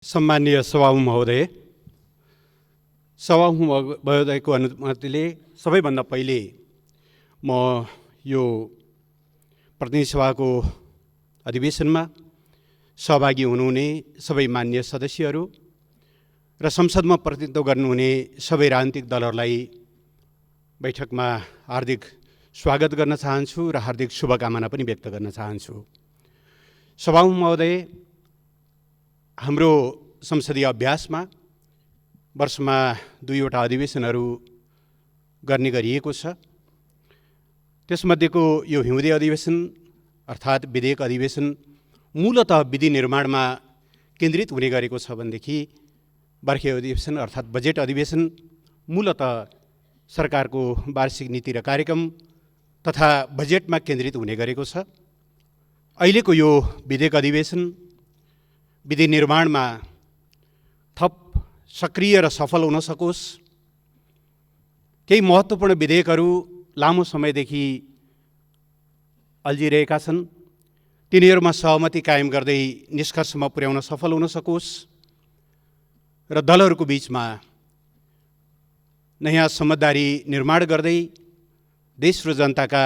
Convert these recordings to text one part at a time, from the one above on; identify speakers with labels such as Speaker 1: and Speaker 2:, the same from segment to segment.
Speaker 1: सम्मानीय सभामुख महोदय, सभामुख महोदयको अनुमतिले सबैभन्दा पहिले म यो प्रतिनिधि सभाको अधिवेशनमा सहभागी हुनुहुने सबै मान्य सदस्यहरू र संसदमा प्रतिनिधित्व गर्नुहुने सबै राजनीतिक दलहरूलाई बैठकमा हार्दिक स्वागत गर्न चाहन्छु र हार्दिक शुभकामना पनि व्यक्त गर्न चाहन्छु। सभामुख महोदय, हाम्रो संसदीय अभ्यासमा वर्षमा 2वटा अधिवेशनहरू गर्ने गरिएको छ। त्यसमध्येको यो हिउँदे अधिवेशन अर्थात् विधेयक अधिवेशन मूलतः विधि निर्माणमा केन्द्रित हुने गरेको छ भनेदेखि बर्खे अधिवेशन अर्थात् बजेट अधिवेशन मूलतः सरकारको वार्षिक नीति र कार्यक्रम तथा बजेटमा केन्द्रित हुने गरेको छ। अहिलेको यो विधेयक अधिवेशन विधि निर्माणमा थप सक्रिय र सफल हुन सकोस्, केही महत्त्वपूर्ण विधेयकहरू लामो समयदेखि अल्झिरहेका छन्, तिनीहरूमा सहमति कायम गर्दै निष्कर्षमा पुर्याउन सफल हुन सकोस् र दलहरूको बीचमा नयाँ समझदारी निर्माण गर्दै देश र जनताका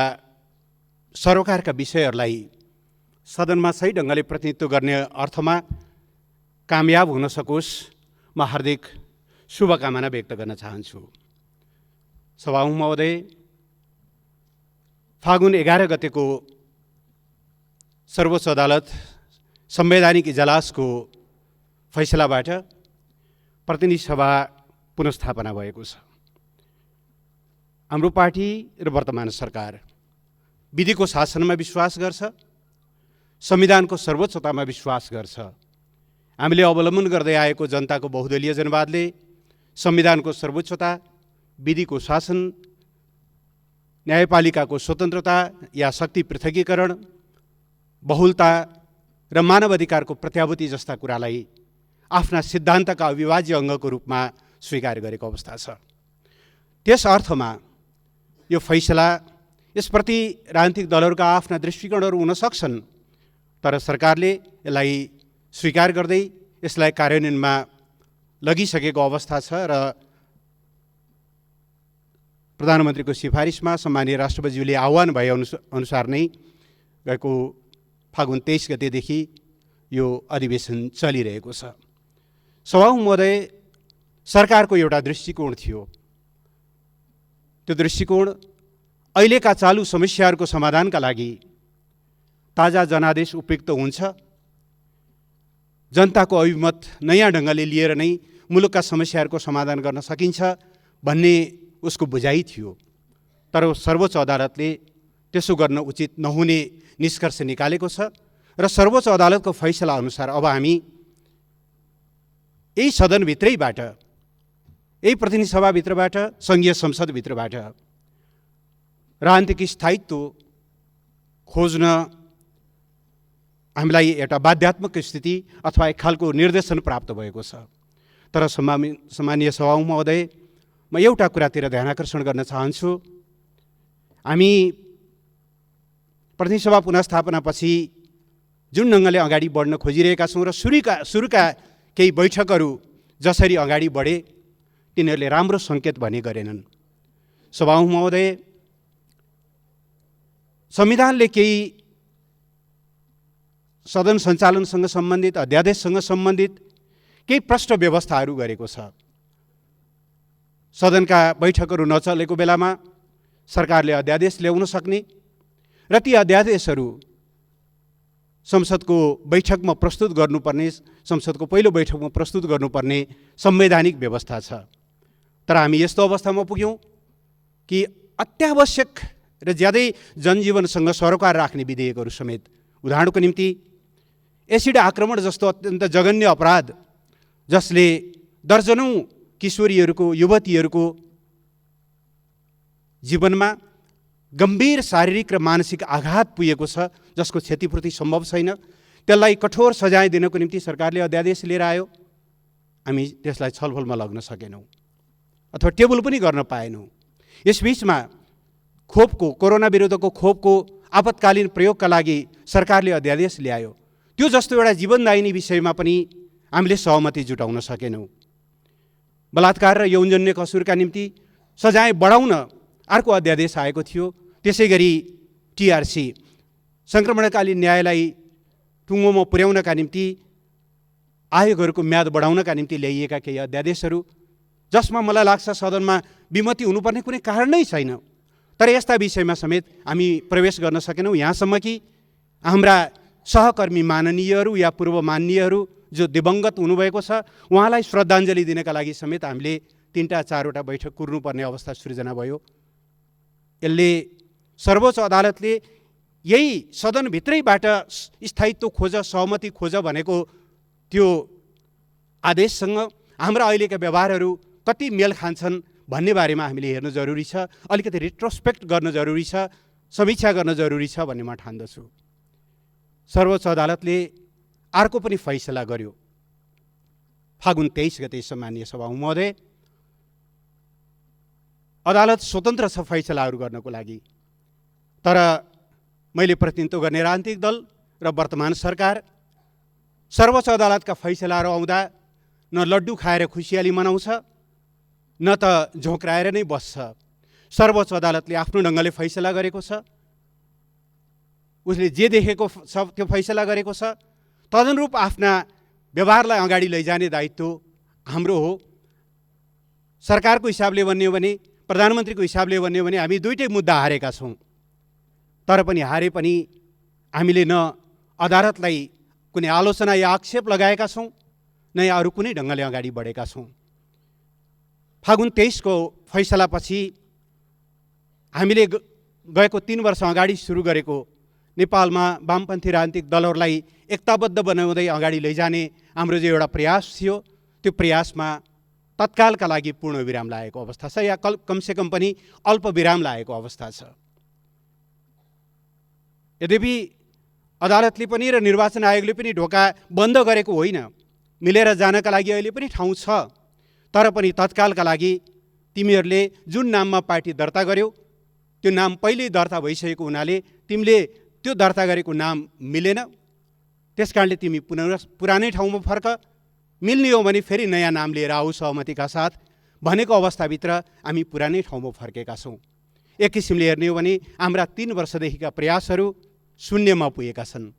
Speaker 1: सरोकारका विषयहरूलाई सदनमा सही ढङ्गले प्रतिनिधित्व गर्ने अर्थमा कामयाब हुन सकोस्, म हार्दिक शुभकामना व्यक्त गर्न चाहन्छु। सभामुख महोदय, फागुन 11 गतेको सर्वोच्च अदालत संवैधानिक इजलासको फैसलाबाट प्रतिनिधि सभा पुनर्स्थापना भएको छ। हाम्रो पार्टी र वर्तमान सरकार विधिको शासनमा विश्वास गर्छ, संविधानको सर्वोच्चतामा विश्वास गर्छ। हामीले अवलम्बन गर्दै आएको जनताको बहुदलीय जनवादले संविधानको सर्वोच्चता, विधिको शासन, न्यायपालिकाको स्वतन्त्रता या शक्ति पृथकीकरण, बहुलता र मानवाधिकारको प्रत्याभूति जस्ता कुरालाई आफ्ना सिद्धान्तका अविभाज्य अङ्गको रूपमा स्वीकार गरेको अवस्था छ। त्यस अर्थमा यो फैसला, यसप्रति राजनीतिक दलहरूका आफ्ना दृष्टिकोणहरू हुन सक्छन्, तर सरकारले यसलाई स्वीकार गर्दै यसलाई कार्यान्वयनमा लगिसकेको अवस्था छ र प्रधानमन्त्रीको सिफारिसमा सम्मानीय राष्ट्रपतिज्यूले आह्वान भए अनुसार नै गएको फागुन 23 गतेदेखि यो अधिवेशन चलिरहेको छ। सभामुख महोदय, सरकारको एउटा दृष्टिकोण थियो। त्यो दृष्टिकोण अहिलेका चालु समस्याहरूको समाधानका लागि ताजा जनादेश उपयुक्त हुन्छ, जनताको अभिमत नयाँ ढङ्गले लिएर नै मुलुकका समस्याहरूको समाधान गर्न सकिन्छ भन्ने उसको बुझाइ थियो। तर सर्वोच्च अदालतले त्यसो गर्न उचित नहुने निष्कर्ष निकालेको छ र सर्वोच्च अदालतको फैसला अनुसार अब हामी यही सदनभित्रैबाट, यही प्रतिनिधि सभाभित्रबाट, सङ्घीय संसदभित्रबाट राजनीतिक स्थायित्व खोज्न हामीलाई एउटा बाध्यात्मक स्थिति अथवा एक खालको निर्देशन प्राप्त भएको छ। तर सम्मानीय सभामुख महोदय, म एउटा कुरातिर ध्यानाकर्षण गर्न चाहन्छु। हामी प्रतिनिधि सभा पुनर्स्थापनापछि जुन ढङ्गले अगाडि बढ्न खोजिरहेका छौँ र सुरुका केही बैठकहरू जसरी अगाडि बढे तिनीहरूले राम्रो सङ्केत भने गरेनन्। सभामुख महोदय, संविधानले केही सदन सञ्चालनसँग सम्बन्धित, अध्यादेशसँग सम्बन्धित केही प्रष्ट व्यवस्थाहरू गरेको छ। सदनका बैठकहरू नचलेको बेलामा सरकारले अध्यादेश ल्याउन सक्ने र ती अध्यादेशहरू संसदको बैठकमा प्रस्तुत गर्नुपर्ने, संसदको पहिलो बैठकमा प्रस्तुत गर्नुपर्ने संवैधानिक व्यवस्था छ। तर हामी यस्तो अवस्थामा पुग्यौँ कि अत्यावश्यक र ज्यादै जनजीवनसँग सरोकार राख्ने विधेयकहरू समेत, उदाहरणको निम्ति एसिड आक्रमण जस्तो अत्यन्त जघन्य अपराध जसले दर्जनौँ किशोरीहरूको, युवतीहरूको जीवनमा गम्भीर शारीरिक र मानसिक आघात पुगेको छ, जसको क्षतिपूर्ति सम्भव छैन, त्यसलाई कठोर सजाय दिनको निम्ति सरकारले अध्यादेश लिएर आयो। हामी त्यसलाई छलफलमा लग्न सकेनौँ अथवा टेबल पनि गर्न पाएनौँ। यसबीचमा खोपको, कोरोना विरुद्धको खोपको आपतकालीन प्रयोगका लागि सरकारले अध्यादेश ल्यायो। त्यो जस्तो एउटा जीवनदायिनी विषयमा पनि हामीले सहमति जुटाउन सकेनौँ। बलात्कार र यौनजन्य कसुरका निम्ति सजाय बढाउन अर्को अध्यादेश आएको थियो। त्यसै गरी टिआरसी सङ्क्रमणकालीन न्यायलाई टुङ्गोमा पुर्याउनका निम्ति आयोगहरूको म्याद बढाउनका निम्ति ल्याइएका केही अध्यादेशहरू, जसमा मलाई लाग्छ सदनमा विमति हुनुपर्ने कुनै कारण नै छैन। तर यस्ता विषयमा समेत हामी प्रवेश गर्न सकेनौँ। यहाँसम्म कि हाम्रा सहकर्मी माननीयहरू या पूर्व माननीयहरू जो दिवंगत हुनुभएको छ उहाँलाई श्रद्धाञ्जली दिनका लागि समेत हामीले 3-4वटा बैठक कुर्नुपर्ने अवस्था सृजना भयो। यसले सर्वोच्च अदालतले यही सदनभित्रैबाट स्थायित्व खोज, सहमति खोज भनेको त्यो आदेशसँग हाम्रा अहिलेका व्यवहारहरू कति मेल खान्छन् भन्ने बारेमा हामीले हेर्नु जरुरी छ। अलिकति रिट्रोस्पेक्ट गर्न जरुरी छ, समीक्षा गर्न जरुरी छ भन्ने म ठान्दछु। सर्वोच्च अदालतले अर्को पनि फैसला गर्यो फागुन 23 गते। सम्माननीय सभामुख महोदय, अदालत स्वतन्त्र छ फैसलाहरू गर्नको लागि, तर मैले प्रतिनिधित्व गर्ने राजनीतिक दल र वर्तमान सरकार सर्वोच्च अदालतका फैसलाहरू आउँदा न लड्डु खाएर खुसियाली मनाउँछ न त झोक्राएर नै बस्छ। सर्वोच्च अदालतले आफ्नो ढङ्गले फैसला गरेको छ, उसले जे देखेको छ त्यो फैसला गरेको छ। तदनुरूप आफ्ना व्यवहारलाई अगाडि लैजाने दायित्व हाम्रो हो। सरकारको हिसाबले भन्ने हो भने, प्रधानमन्त्रीको हिसाबले भन्ने हो भने हामी दुईटै मुद्दा हारेका छौँ। तर पनि हारे पनि हामीले न अदालतलाई कुनै आलोचना या आक्षेप लगाएका छौँ न या अरू कुनै ढङ्गले अगाडि बढेका छौँ। फागुन 23 को फैसलापछि हामीले गएको 3 वर्ष अगाडि सुरु गरेको नेपालमा वामपन्थी राजनीतिक दलहरूलाई एकताबद्ध बनाउँदै अगाडि लैजाने हाम्रो जो एउटा प्रयास थियो, त्यो प्रयासमा तत्कालका लागि पूर्ण विराम लागेको अवस्था छ, या कमसेकम पनि अल्प विराम लागेको अवस्था छ। यद्यपि अदालतले पनि र निर्वाचन आयोगले पनि ढोका बन्द गरेको होइन, मिलेर जानका लागि अहिले पनि ठाउँ छ। तर पनि तत्कालका लागि तिमीहरूले जुन नाममा पार्टी दर्ता गर्यौ त्यो नाम पहिल्यै दर्ता भइसकेको हुनाले तिमीले त्यो दर्ता गरेको नाम मिलेन, त्यसकारणले तिमी पुरानै ठाउँमा फर्क, मिल्ने हो भने फेरि नयाँ नाम लिएर आऊ सहमतिका साथ भनेको अवस्थाभित्र हामी पुरानै ठाउँमा फर्केका छौँ। एक किसिमले हेर्ने हो भने हाम्रा 3 वर्षदेखिका प्रयासहरू शून्यमा पुगेका छन्।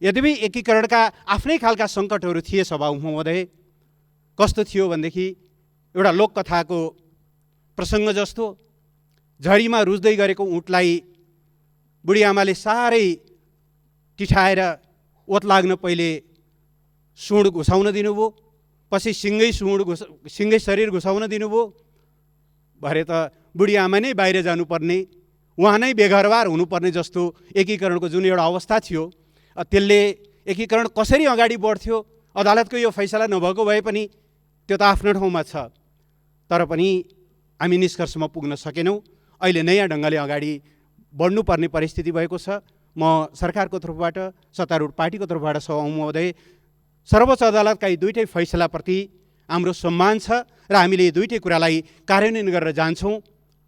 Speaker 1: यद्यपि एकीकरणका आफ्नै खालका सङ्कटहरू थिए सभामुख महोदय। कस्तो थियो भनेदेखि एउटा लोककथाको प्रसङ्ग जस्तो, झरीमा रुच्दै गरेको ऊँटलाई बुढी आमाले साह्रै टिठाएर ओत लाग्न पहिले सुँड घुसाउन दिनुभयो, पछि सिङ्गै शरीर घुसाउन दिनुभयो। भरे त बुढी आमा नै बाहिर जानुपर्ने, उहाँ नै बेघरबार हुनुपर्ने जस्तो एकीकरणको जुन एउटा अवस्था थियो, त्यसले एकीकरण कसरी अगाडि बढ्थ्यो अदालतको यो फैसला नभएको भए पनि त्यो त आफ्नो ठाउँमा छ। तर पनि हामी निष्कर्षमा पुग्न सकेनौँ। अहिले नयाँ ढङ्गले अगाडि बढ्नुपर्ने परिस्थिति भएको छ। म सरकारको तर्फबाट, सत्तारूढ पार्टीको तर्फबाट सभामुख महोदय, सर्वोच्च अदालतका यी दुईटै फैसलाप्रति हाम्रो सम्मान छ र हामीले यी दुईटै कुरालाई कार्यान्वयन गरेर जान्छौँ।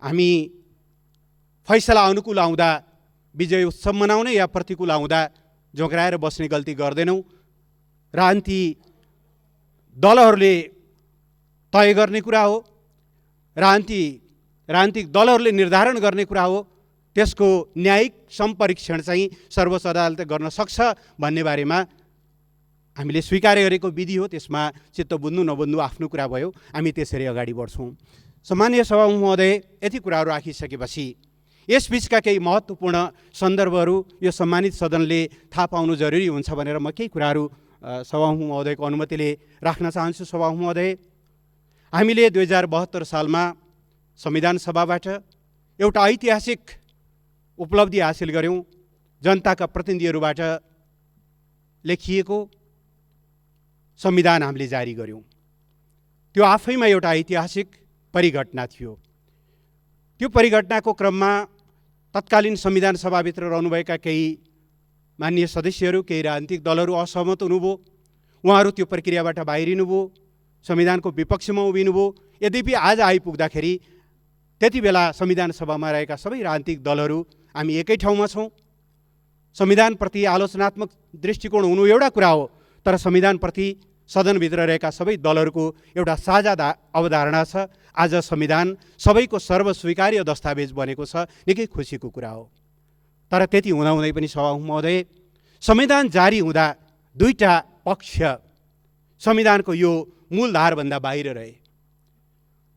Speaker 1: हामी फैसला अनुकूल आउँदा विजय उत्सव मनाउने या प्रतिकूल आउँदा झोक्राएर बस्ने गल्ती गर्दैनौँ। राजनीति दलहरूले तय गर्ने कुरा हो, राजनीतिक दलहरूले निर्धारण गर्ने कुरा हो। त्यसको न्यायिक सम्परीक्षण चाहिँ सर्वोच्च अदालतले गर्न सक्छ भन्ने बारेमा हामीले स्वीकार गरेको विधि हो। त्यसमा चित्त बुझ्नु नबुझ्नु आफ्नो कुरा भयो, हामी त्यसरी अगाडि बढ्छौँ। सम्माननीय सभामुख महोदय, यति कुराहरू राखिसकेपछि यसबिचका केही महत्त्वपूर्ण सन्दर्भहरू यो सम्मानित सदनले थाहा पाउनु जरुरी हुन्छ भनेर म केही कुराहरू सभामुख महोदयको अनुमतिले राख्न चाहन्छु। सभामुख महोदय, हामीले 2072 सालमा संविधान सभाबाट एउटा ऐतिहासिक उपलब्धि हासिल गऱ्यौँ। जनताका प्रतिनिधिहरूबाट लेखिएको संविधान हामीले जारी गऱ्यौँ। त्यो आफैमा एउटा ऐतिहासिक परिघटना थियो। त्यो परिघटनाको क्रममा तत्कालीन संविधान सभाभित्र रहनुभएका केही माननीय सदस्यहरू, केही राजनीतिक दलहरू असहमत हुनुभयो। उहाँहरू त्यो प्रक्रियाबाट बाहिरिनुभयो, संविधानको विपक्षमा उभिनुभयो। यद्यपि आज आइपुग्दाखेरि त्यति बेला संविधान सभामा रहेका सबै राजनीतिक दलहरू हामी एकै ठाउँमा छौँ। संविधानप्रति आलोचनात्मक दृष्टिकोण हुनु एउटा कुरा हो, तर संविधानप्रति सदनभित्र रहेका सबै दलहरूको एउटा साझा अवधारणा छ। आज संविधान सबैको सर्वस्वीकार्य दस्तावेज बनेको छ, निकै खुसीको कुरा हो। तर त्यति हुँदाहुँदै पनि सभामुख महोदय, संविधान जारी हुँदा दुईटा पक्ष संविधानको यो मूलधारभन्दा बाहिर रहे।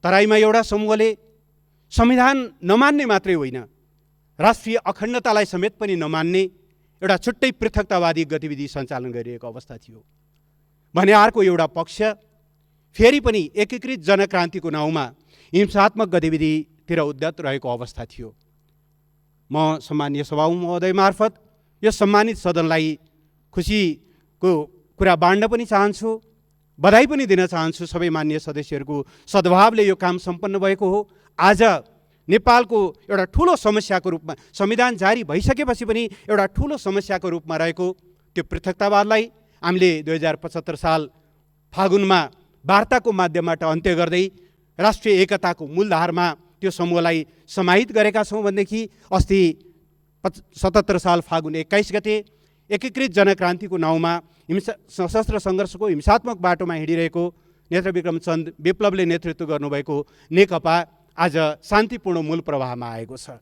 Speaker 1: तराईमा एउटा समूहले संविधान नमान्ने मात्रै होइन, राष्ट्रिय अखण्डतालाई समेत पनि नमान्ने एउटा छुट्टै पृथकतावादी गतिविधि सञ्चालन गरिरहेको अवस्था थियो भने अर्को एउटा पक्ष फेरि पनि एकीकृत जनक्रान्तिको नाउँमा हिंसात्मक गतिविधितिर उद्यत रहेको अवस्था थियो। म सम्मानीय सभामुख महोदय मार्फत यो सम्मानित सदनलाई खुसीको कुरा बाँड्न पनि चाहन्छु, बधाई पनि दिन चाहन्छु। सबै मान्य सदस्यहरूको सद्भावले यो काम सम्पन्न भएको हो। आज नेपालको एउटा ठुलो समस्याको रूपमा संविधान जारी भइसकेपछि पनि एउटा ठुलो समस्याको रूपमा रहेको त्यो पृथकतावादलाई हामीले 2075 साल फागुनमा वार्ताको माध्यमबाट अन्त्य गर्दै राष्ट्रिय एकताको मूलधारमा त्यो समूहलाई समाहित गरेका छौँ भनेदेखि अस्ति 77 साल फागुन 21 गते एकीकृत जनक्रान्तिको नाउँमा सशस्त्र सङ्घर्षको हिंसात्मक बाटोमा हिँडिरहेको नेत्रविक्रम चन्द विप्लवले नेतृत्व गर्नुभएको नेकपा आज शान्तिपूर्ण मूल प्रवाहमा आएको छ।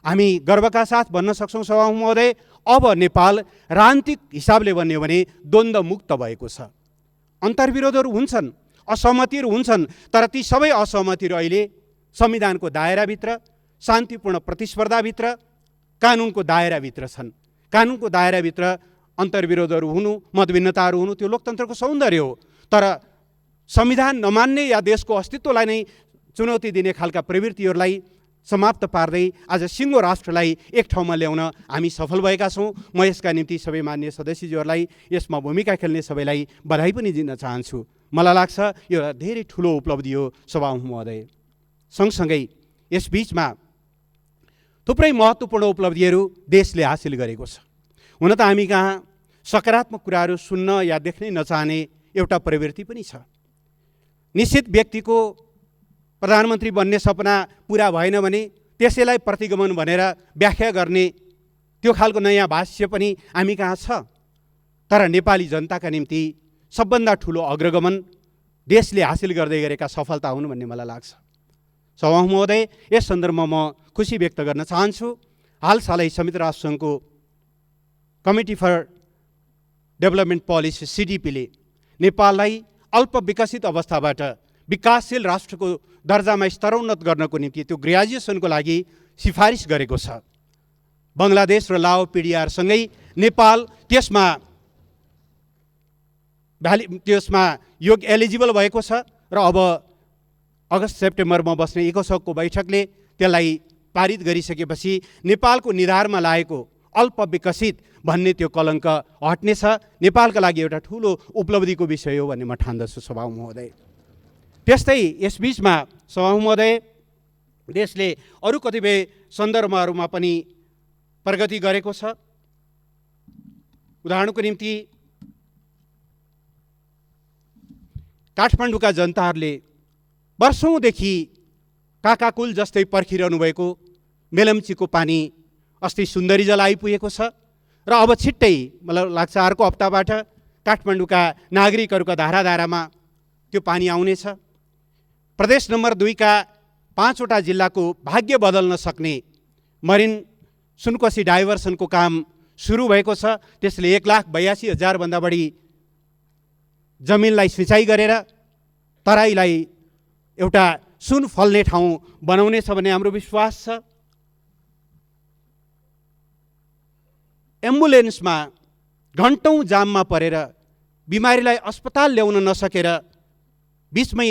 Speaker 1: हामी गर्वका साथ भन्न सक्छौँ सभामुख महोदय, अब नेपाल राजनीतिक हिसाबले भन्यो भने द्वन्द्वमुक्त भएको छ। अन्तर्विरोधहरू हुन्छन्, असहमतिहरू हुन्छन्, तर ती सबै असहमतिहरू अहिले संविधानको दायराभित्र, शान्तिपूर्ण प्रतिस्पर्धाभित्र, कानुनको दायराभित्र छन्। कानुनको दायराभित्र अन्तर्विरोधहरू हुनु, मतभिन्नताहरू हुनु त्यो लोकतन्त्रको सौन्दर्य हो। तर संविधान नमान्ने या देशको अस्तित्वलाई नै चुनौती दिने खालका प्रवृत्तिहरूलाई समाप्त पार्दै आज सिङ्गो राष्ट्रलाई एक ठाउँमा ल्याउन हामी सफल भएका छौँ। म यसका निम्ति सबै मान्य सदस्यज्यूहरूलाई, यसमा भूमिका खेल्ने सबैलाई बधाई पनि दिन चाहन्छु। मलाई लाग्छ यो धेरै ठुलो उपलब्धि हो सभामुख महोदय। सँगसँगै यस बिचमा थुप्रै महत्त्वपूर्ण उपलब्धिहरू देशले हासिल गरेको छ। हुन त हामी कहाँ सकारात्मक कुराहरू सुन्न या देख्नै नचाहने एउटा प्रवृत्ति पनि छ। निश्चित व्यक्तिको प्रधानमन्त्री बन्ने सपना पुरा भएन भने त्यसैलाई प्रतिगमन भनेर व्याख्या गर्ने त्यो खालको नयाँ भाष्य पनि हामी कहाँ छ। तर नेपाली जनताका निम्ति सबभन्दा ठुलो अग्रगमन देशले हासिल गर्दै गरेका सफलता हुन् भन्ने मलाई लाग्छ। सभामुख महोदय, यस सन्दर्भमा म खुसी व्यक्त गर्न चाहन्छु। हालसालै संयुक्त राष्ट्रसङ्घको कमिटी फर डेभलपमेन्ट पोलिसी CDPले नेपाललाई अल्प विकसित अवस्थाबाट विकासशील राष्ट्रको दर्जामा स्तरोन्नत गर्नको निम्ति त्यो ग्रेजुएसनको लागि सिफारिस गरेको छ। बङ्गलादेश र लाओ PDR-सँगै नेपाल त्यसमा एलिजिबल भएको छ र अब अगस्त सेप्टेम्बरमा बस्ने इकोसोकको बैठकले त्यसलाई पारित गरिसकेपछि नेपालको निधारमा लागेको अल्प विकसित भन्ने त्यो कलङ्क हट्नेछ। नेपालका लागि एउटा ठुलो उपलब्धिको विषय हो भन्ने म ठान्दछु सभामुख महोदय। त्यस्तै यसबीचमा सभामुख महोदय, देशले अरू कतिपय सन्दर्भहरूमा पनि प्रगति गरेको छ। उदाहरणको निम्ति काठमाडौँका जनताहरूले वर्षौँदेखि काकाकुल जस्तै पर्खिरहनु भएको मेलम्चीको पानी अस्ति सुन्दरीजल आइपुगेको छ र अब छिट्टै मलाई लाग्छ अर्को हप्ताबाट काठमाडौँका नागरिकहरूका धाराधारामा त्यो पानी आउनेछ। प्रदेश नम्बर 2 का 5वटा जिल्लाको भाग्य बदल्न सक्ने मरिन सुनकोशी डाइभर्सनको काम सुरु भएको छ। त्यसले 1,82,000 भन्दा बढी जमिनलाई सिँचाइ गरेर तराईलाई एउटा सुन फल्ने ठाउँ बनाउनेछ भन्ने हाम्रो विश्वास छ। एम्बुलेन्समा घन्टौँ जाममा परेर बिमारीलाई अस्पताल ल्याउन नसकेर बिचमै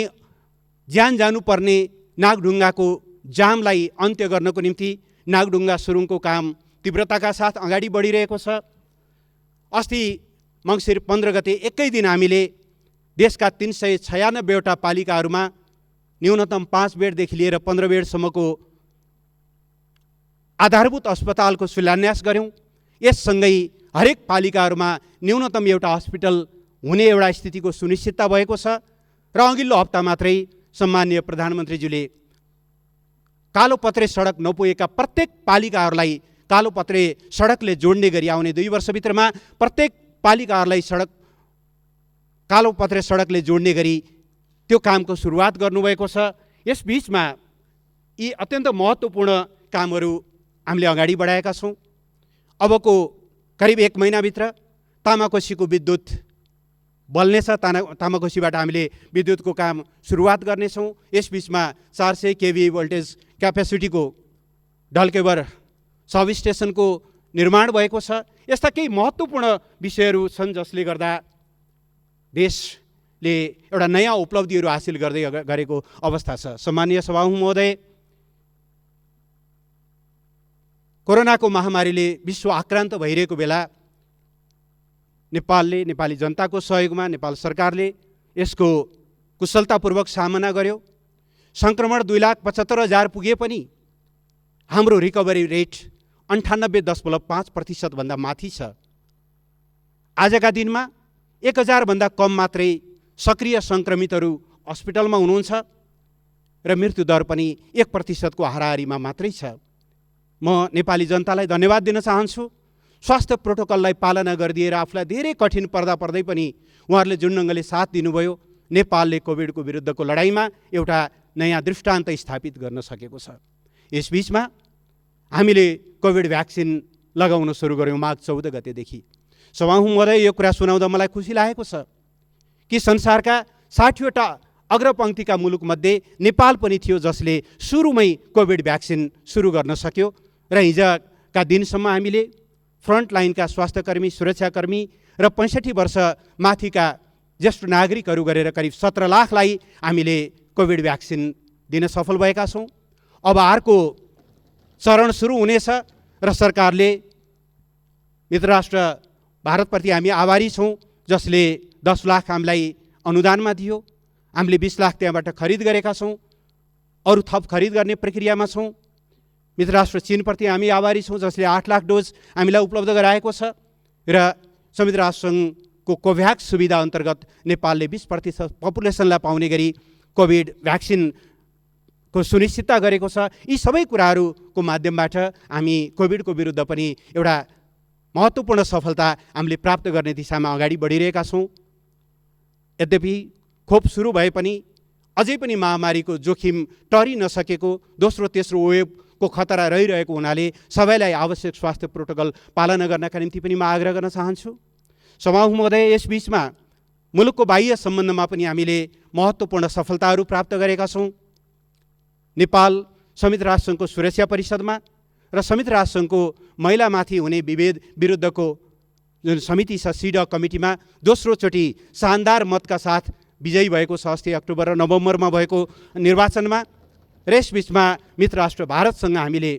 Speaker 1: ज्यान जानुपर्ने नागढुङ्गाको जामलाई अन्त्य गर्नको निम्ति नागढुङ्गा सुरुङको काम तीव्रताका साथ अगाडि बढिरहेको छ। अस्ति मङ्सिर 15 गते एकै दिन हामीले देशका 396वटा पालिकाहरूमा न्यूनतम 5 बेडदेखि लिएर 15 बेडसम्मको आधारभूत अस्पतालको शिलान्यास गऱ्यौँ। यससँगै हरेक पालिकाहरूमा न्यूनतम एउटा हस्पिटल हुने एउटा स्थितिको सुनिश्चितता भएको छ र अघिल्लो हप्ता मात्रै सम्माननीय प्रधानमन्त्रीज्यूले कालोपत्रे सडक नपुगेका प्रत्येक पालिकाहरूलाई कालोपत्रे सडकले जोड्ने गरी आउने 2 वर्षभित्रमा प्रत्येक पालिकाहरूलाई सडक कालोपत्रे सडकले जोड्ने गरी त्यो कामको सुरुवात गर्नुभएको छ। यस बिचमा यी अत्यन्त महत्त्वपूर्ण कामहरू हामीले अगाडि बढाएका छौँ। अबको करिब 1 महिनाभित्र तामाकोसीको विद्युत बल्नेछ। तामाकोसीबाट हामीले विद्युतको काम सुरुवात गर्नेछौँ। यस बिचमा 400 केभी भोल्टेज क्यापेसिटीको ढल्केवर सब स्टेसनको निर्माण भएको छ। यस्ता केही महत्त्वपूर्ण विषयहरू छन् जसले गर्दा देशले एउटा नयाँ उपलब्धिहरू हासिल गर्दै गरेको अवस्था छ। सम्मानीय सभामुख महोदय, कोरोनाको महामारीले विश्व आक्रान्त भइरहेको बेला नेपालले, नेपाली जनताको सहयोगमा नेपाल सरकारले यसको कुशलतापूर्वक सामना गर्यो। सङ्क्रमण 2,75,000 पुगे पनि हाम्रो रिकभरी रेट 98.5% भन्दा माथि छ। आजका दिनमा 1,000 भन्दा कम मात्रै सक्रिय सङ्क्रमितहरू हस्पिटलमा हुनुहुन्छ र मृत्युदर पनि 1% को हाराहारीमा मात्रै छ। म नेपाली जनतालाई धन्यवाद दिन चाहन्छु। स्वास्थ्य प्रोटोकललाई पालना गरिदिएर आफूलाई धेरै कठिन पर्दा पर्दै पनि उहाँहरूले जुन ढङ्गले साथ दिनुभयो, नेपालले कोभिडको विरुद्धको लडाइँमा एउटा नयाँ दृष्टान्त स्थापित गर्न सकेको छ। यसबीचमा हामीले कोभिड भ्याक्सिन लगाउन सुरु गऱ्यौँ माघ 14 गतेदेखि। सभामुख महोदय, यो कुरा सुनाउँदा मलाई खुसी लागेको छ कि संसारका 60 वटा अग्रपङ्क्तिका मुलुकमध्ये नेपाल पनि थियो जसले सुरुमै कोभिड भ्याक्सिन सुरु गर्न सक्यो र हिजोका दिनसम्म हामीले फ्रन्ट लाइनका स्वास्थ्यकर्मी, सुरक्षाकर्मी र 65 वर्ष माथिका ज्येष्ठ नागरिकहरू गरेर करिब 17 लाखलाई हामीले कोभिड भ्याक्सिन दिन सफल भएका छौँ। अब अर्को चरण सुरु हुनेछ र सरकारले, मित्र राष्ट्र भारतप्रति हामी आभारी छौँ जसले 10 लाख हामीलाई अनुदानमा दियो। हामीले 20 लाख त्यहाँबाट खरिद गरेका छौँ, अरू थप खरिद गर्ने प्रक्रियामा छौँ। मित्र राष्ट्र चीनप्रति हामी आभारी छौँ जसले 8 लाख डोज हामीलाई उपलब्ध गराएको छ र संयुक्त राष्ट्र सङ्घको कोभ्याक्स सुविधा अन्तर्गत नेपालले 20% पपुलेसनलाई पाउने गरी कोभिड भ्याक्सिनको सुनिश्चितता गरेको छ। यी सबै कुराहरूको माध्यमबाट हामी कोभिडको विरुद्ध पनि एउटा महत्त्वपूर्ण सफलता हामीले प्राप्त गर्ने दिशामा अगाडि बढिरहेका छौँ। यद्यपि खोप सुरु भए पनि अझै पनि महामारीको जोखिम टरि नसकेको, दोस्रो तेस्रो वेभको खतरा रहिरहेको हुनाले सबैलाई आवश्यक स्वास्थ्य प्रोटोकल पालना गर्नका निम्ति पनि म आग्रह गर्न चाहन्छु। सभामुख महोदय, यस बिचमा मुलुकको बाह्य सम्बन्धमा पनि हामीले महत्त्वपूर्ण सफलताहरू प्राप्त गरेका छौँ। नेपाल संयुक्त राष्ट्रसङ्घको सुरक्षा परिषदमा र संयुक्त राष्ट्रसङ्घको महिलामाथि हुने विभेद विरुद्धको जुन समिति छ, सिडक कमिटीमा दोस्रो चोटि शानदार मतका साथ विजयी भएको छ अस्ति अक्टोबर र नोभेम्बरमा भएको निर्वाचनमा। र यसबिचमा मित्र राष्ट्र भारतसँग हामीले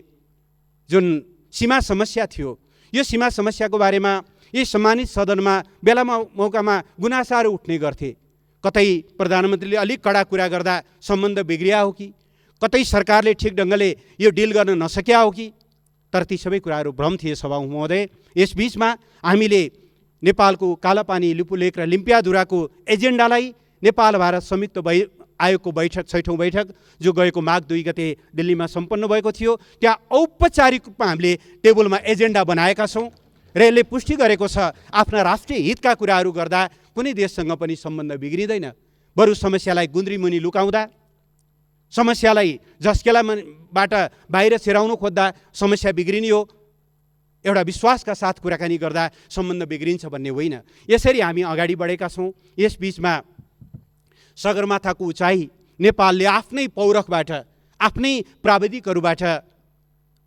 Speaker 1: जुन सीमा समस्या थियो, यो सीमा समस्याको बारेमा यही सम्मानित सदनमा बेलामा मौकामा गुनासाहरू उठ्ने गर्थे। कतै प्रधानमन्त्रीले अलिक कडा कुरा गर्दा सम्बन्ध बिग्रिया हो कि, कतै सरकारले ठिक ढङ्गले यो डिल गर्न नसक्या हो कि, तर ती सबै कुराहरू भ्रम थिए। सभामुख महोदय, यसबिचमा हामीले नेपालको कालापानी, लिपुलेक र लिम्पियाधुराको एजेन्डालाई नेपाल भारत संयुक्त आयोगको बैठक 6औँ बैठक जो गएको माघ 2 गते दिल्लीमा सम्पन्न भएको थियो, त्यहाँ औपचारिक रूपमा हामीले टेबलमा एजेन्डा बनाएका छौँ र यसले पुष्टि गरेको छ आफ्ना राष्ट्रिय हितका कुराहरू गर्दा कुनै देशसँग पनि सम्बन्ध बिग्रिँदैन। बरु समस्यालाई गुन्द्रीमुनि लुकाउँदा, समस्यालाई झस्केलाबाट बाहिर छिराउनु खोज्दा समस्या बिग्रिने हो, एउटा विश्वासका साथ कुराकानी गर्दा सम्बन्ध बिग्रिन्छ भन्ने होइन। यसरी हामी अगाडि बढेका छौँ। यसबिचमा सगरमाथाको उचाइ नेपालले आफ्नै पौरखबाट, आफ्नै प्राविधिकहरूबाट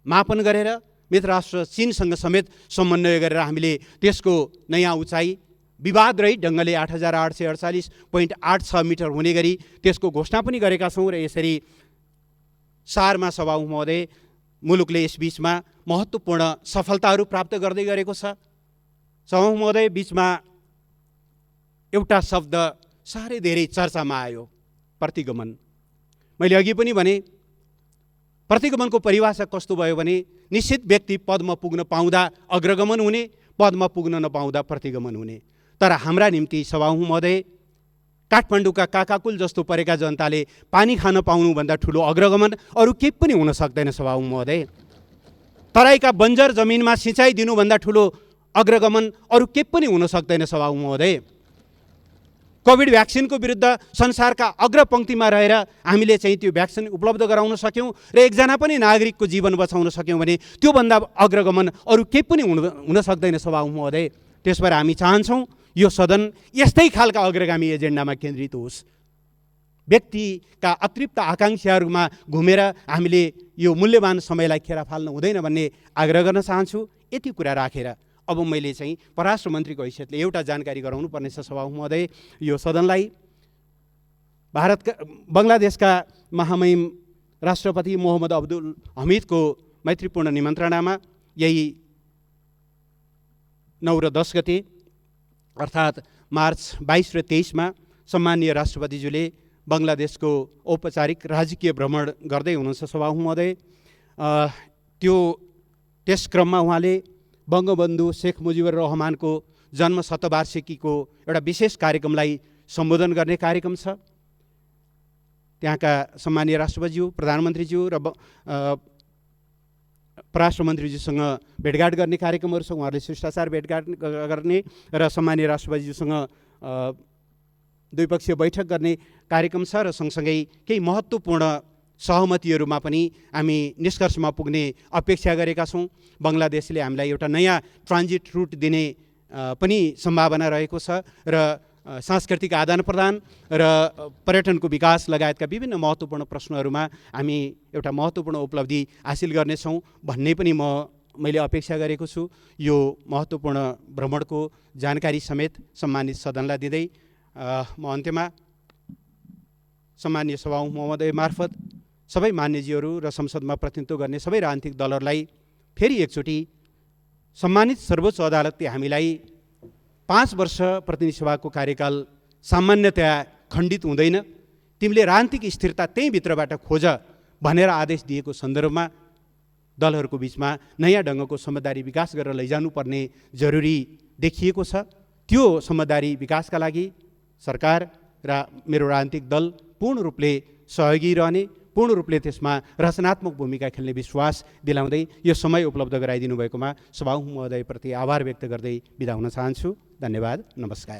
Speaker 1: मापन गरेर मित्र राष्ट्र चीनसँग समेत समन्वय गरेर हामीले त्यसको नयाँ उचाइ विवादरहित ढङ्गले 8,848.86 मिटर हुने गरी त्यसको घोषणा पनि गरेका छौँ। र यसरी सारमा सभामुख महोदय, मुलुकले यसबिचमा महत्त्वपूर्ण सफलताहरू प्राप्त गर्दै गरेको छ। सभामुख महोदय, बिचमा एउटा शब्द साह्रै धेरै चर्चामा आयो, प्रतिगमन। मैले अघि पनि भने प्रतिगमनको परिभाषा कस्तो भयो भने निश्चित व्यक्ति पदमा पुग्न पाउँदा अग्रगमन हुने, पदमा पुग्न नपाउँदा प्रतिगमन हुने। तर हाम्रा निम्ति सभामुख महोदय, काठमाडौँका काकाकुल जस्तो परेका जनताले पानी खान पाउनुभन्दा ठुलो अग्रगमन अरू केही पनि हुन सक्दैन। सभामुख महोदय, तराईका बन्जर जमिनमा सिँचाइ दिनुभन्दा ठुलो अग्रगमन अरू केही पनि हुन सक्दैन। सभामुख महोदय, कोभिड भ्याक्सिनको विरुद्ध संसारका अग्रपङ्क्तिमा रहेर हामीले चाहिँ त्यो भ्याक्सिन उपलब्ध गराउन सक्यौँ र एकजना पनि नागरिकको जीवन बचाउन सक्यौँ भने त्योभन्दा अग्रगमन अरू केही पनि हुन सक्दैन सभामुख महोदय। त्यस भएर हामी चाहन्छौँ यो सदन यस्तै खालका अग्रगामी एजेन्डामा केन्द्रित होस्। व्यक्तिका अतृप्त आकाङ्क्षाहरूमा घुमेर हामीले यो मूल्यवान समयलाई खेर फाल्न हुँदैन भन्ने आग्रह गर्न चाहन्छु। यति कुरा राखेर अब मैले चाहिँ परराष्ट्र मन्त्रीको हैसियतले एउटा जानकारी गराउनु पर्नेछ सभामुख महोदय यो सदनलाई। बङ्गलादेशका महामहिम राष्ट्रपति मोहम्मद अब्दुल हमिदको मैत्रीपूर्ण निमन्त्रणामा यही 9 र 10 गते अर्थात् मार्च 22 र 23 सम्माननीय राष्ट्रपतिज्यूले बङ्गलादेशको औपचारिक राजकीय भ्रमण गर्दै हुनुहुन्छ सभामुख महोदय। त्यस क्रममा उहाँले बङ्गबन्धु शेख मुजिबुर रहमानको जन्म शतवार्षिकीको एउटा विशेष कार्यक्रमलाई सम्बोधन गर्ने कार्यक्रम छ। त्यहाँका सम्माननीय राष्ट्रपतिज्यू, प्रधानमन्त्रीज्यू र परराष्ट्र मन्त्रीज्यूसँग भेटघाट गर्ने कार्यक्रमहरू छ। उहाँहरूले शिष्टाचार भेटघाट गर्ने र सम्माननीय राष्ट्रपतिज्यूसँग द्विपक्षीय बैठक गर्ने कार्यक्रम छ र सँगसँगै केही महत्त्वपूर्ण सहमतिहरूमा पनि हामी निष्कर्षमा पुग्ने अपेक्षा गरेका छौँ। बङ्गलादेशले हामीलाई एउटा नयाँ ट्रान्जिट रुट दिने पनि सम्भावना रहेको छ र सांस्कृतिक आदान प्रदान र पर्यटनको विकास लगायतका विभिन्न महत्त्वपूर्ण प्रश्नहरूमा हामी एउटा महत्त्वपूर्ण उपलब्धि हासिल गर्नेछौँ भन्ने पनि मैले अपेक्षा गरेको छु। यो महत्त्वपूर्ण भ्रमणको जानकारी समेत सम्मानित सदनलाई दिँदै म अन्त्यमा सम्मानीय सभामुख महोदय मार्फत सबै मान्यज्यूहरू र संसदमा प्रतिनिधित्व गर्ने सबै राजनीतिक दलहरूलाई फेरि एकचोटि सम्मानित सर्वोच्च अदालतले हामीलाई 5 वर्ष प्रतिनिधि सभाको कार्यकाल सामान्यतया खण्डित हुँदैन, तिमीले राजनीतिक स्थिरता त्यही भित्रबाट खोज भनेर आदेश दिएको सन्दर्भमा दलहरूको बिचमा नयाँ ढङ्गको समझदारी विकास गरेर लैजानुपर्ने जरुरी देखिएको छ। त्यो समझदारी विकासका लागि सरकार र मेरो राजनीतिक दल पूर्ण रूपले सहयोगी रहने, पूर्ण रूपले त्यसमा रचनात्मक भूमिका खेल्ने विश्वास दिलाउँदै यो समय उपलब्ध गराइदिनु भएकोमा सभामुख महोदयप्रति आभार व्यक्त गर्दै बिदा हुन चाहन्छु। धन्यवाद, नमस्कार।